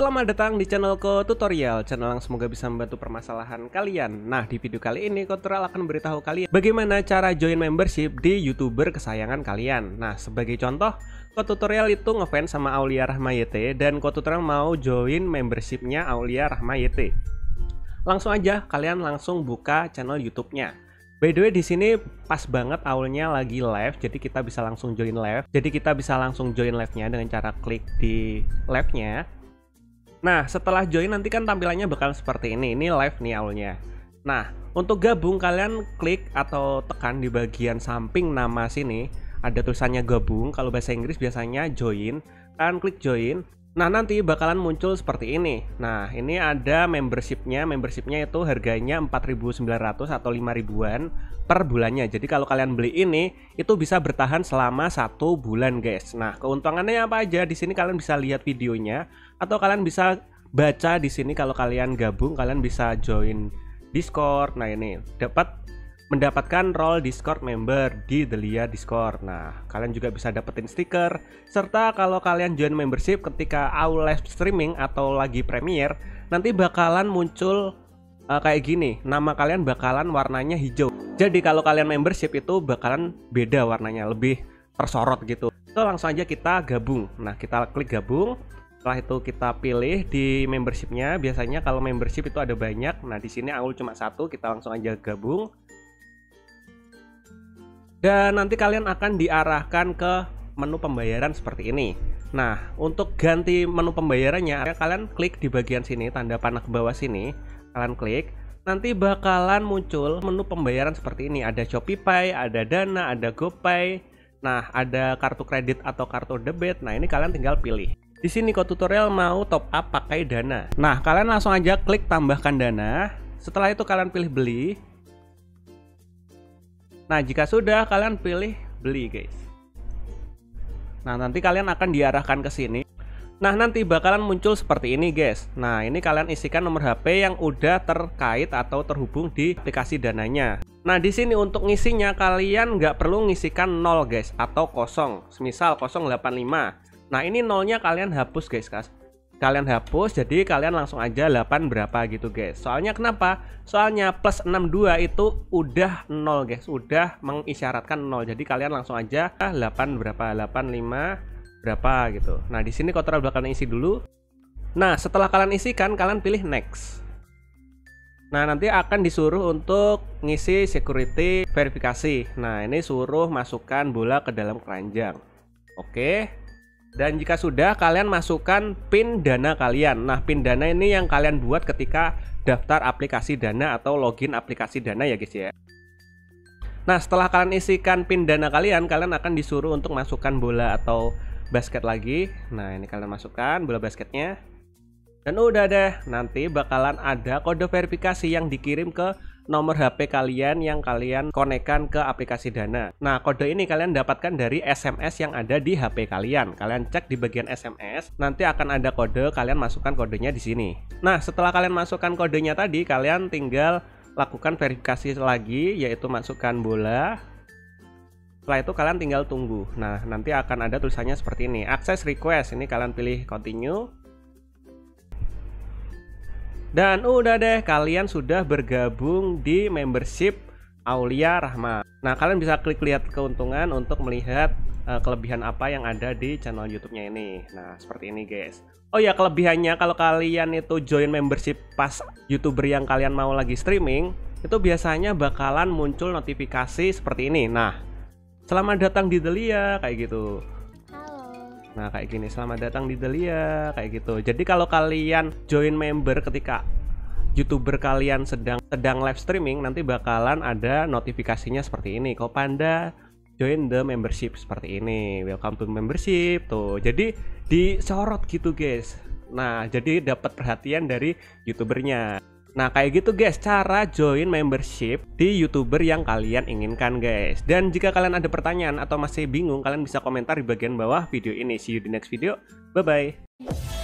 Selamat datang di channelku Tutorial, channel yang semoga bisa membantu permasalahan kalian. Nah, di video kali ini Tutorial akan memberitahu kalian bagaimana cara join membership di YouTuber kesayangan kalian. Nah, sebagai contoh, Tutorial itu ngefans sama Aulia Rahmayete dan Tutorial mau join membershipnya Aulia Rahmayete. Langsung aja, kalian langsung buka channel YouTube-nya. By the way, di sini pas banget Aulnya lagi live, jadi kita bisa langsung join live. Jadi kita bisa langsung join live-nya dengan cara klik di live-nya. Nah, setelah join nanti kan tampilannya bakal seperti ini. Ini live nih Aulnya. Nah, untuk gabung kalian klik atau tekan di bagian samping nama sini. Ada tulisannya gabung. Kalau bahasa Inggris biasanya join. Kalian klik join. Nah, nanti bakalan muncul seperti ini. Nah, ini ada membershipnya. Membershipnya itu harganya 4.900 atau 5.000-an per bulannya. Jadi kalau kalian beli ini, itu bisa bertahan selama 1 bulan, guys. Nah, keuntungannya apa aja? Di sini kalian bisa lihat videonya, atau kalian bisa baca di sini. Kalau kalian gabung, kalian bisa join Discord. Nah, ini mendapatkan role Discord member di Delia Discord. Nah, kalian juga bisa dapetin stiker. Serta kalau kalian join membership ketika Aul live streaming atau lagi premiere, nanti bakalan muncul kayak gini. Nama kalian bakalan warnanya hijau. Jadi kalau kalian membership itu bakalan beda warnanya, lebih tersorot gitu. So, langsung aja kita gabung. Nah, kita klik gabung. Setelah itu kita pilih di membershipnya. Biasanya kalau membership itu ada banyak. Nah, di sini Aul cuma 1, kita langsung aja gabung. Dan nanti kalian akan diarahkan ke menu pembayaran seperti ini. Nah, untuk ganti menu pembayarannya, kalian klik di bagian sini, tanda panah ke bawah sini. Kalian klik, nanti bakalan muncul menu pembayaran seperti ini. Ada Shopee, ada Dana, ada GoPay. Nah, ada kartu kredit atau kartu debit. Nah, ini kalian tinggal pilih. Di sini Tutorial mau top up pakai Dana. Nah, kalian langsung aja klik tambahkan Dana. Setelah itu kalian pilih beli. Nah, jika sudah, kalian pilih beli, guys. Nah, nanti kalian akan diarahkan ke sini. Nah, nanti bakalan muncul seperti ini, guys. Nah, ini kalian isikan nomor HP yang udah terkait atau terhubung di aplikasi Dananya. Nah, di sini untuk ngisinya kalian nggak perlu ngisikan 0, guys, atau kosong. Misal 085. Nah, ini nolnya kalian hapus, guys. Kalian hapus, jadi kalian langsung aja 8 berapa gitu, guys. Soalnya kenapa? Soalnya plus 62 itu udah 0, guys. Udah mengisyaratkan 0. Jadi kalian langsung aja 8 berapa? 85 berapa gitu. Nah, di sini Tutorial bakalan isi dulu. Nah, setelah kalian isikan, kalian pilih next. Nah, nanti akan disuruh untuk ngisi security verifikasi. Nah, ini suruh masukkan bola ke dalam keranjang. Oke. Dan jika sudah, kalian masukkan PIN Dana kalian. Nah, PIN Dana ini yang kalian buat ketika daftar aplikasi Dana atau login aplikasi Dana ya, guys ya. Nah, setelah kalian isikan PIN Dana kalian akan disuruh untuk masukkan bola atau basket lagi. Nah, ini kalian masukkan bola basketnya. Dan udah deh, nanti bakalan ada kode verifikasi yang dikirim ke nomor HP kalian yang kalian konekkan ke aplikasi Dana. Nah, kode ini kalian dapatkan dari SMS yang ada di HP kalian. Kalian cek di bagian SMS, nanti akan ada kode, kalian masukkan kodenya di sini. Nah, setelah kalian masukkan kodenya tadi, kalian tinggal lakukan verifikasi lagi, yaitu masukkan bola. Setelah itu kalian tinggal tunggu. Nah, nanti akan ada tulisannya seperti ini, access request. Ini kalian pilih continue. Dan udah deh, kalian sudah bergabung di membership Aulia Rahma. Nah, kalian bisa klik lihat keuntungan untuk melihat kelebihan apa yang ada di channel YouTube-nya ini. Nah, seperti ini, guys. Oh ya, kelebihannya kalau kalian itu join membership pas YouTuber yang kalian mau lagi streaming, itu biasanya bakalan muncul notifikasi seperti ini. Nah, selamat datang di Delia, kayak gitu. Nah, kayak gini, selamat datang di Delia, kayak gitu. Jadi kalau kalian join member ketika YouTuber kalian sedang live streaming, nanti bakalan ada notifikasinya seperti ini. Kopanda join the membership seperti ini. Welcome to membership tuh. Jadi disorot gitu, guys. Nah, jadi dapat perhatian dari YouTubernya. Nah, kayak gitu, guys, cara join membership di YouTuber yang kalian inginkan, guys. Dan jika kalian ada pertanyaan atau masih bingung, kalian bisa komentar di bagian bawah video ini. See you di next video. Bye-bye.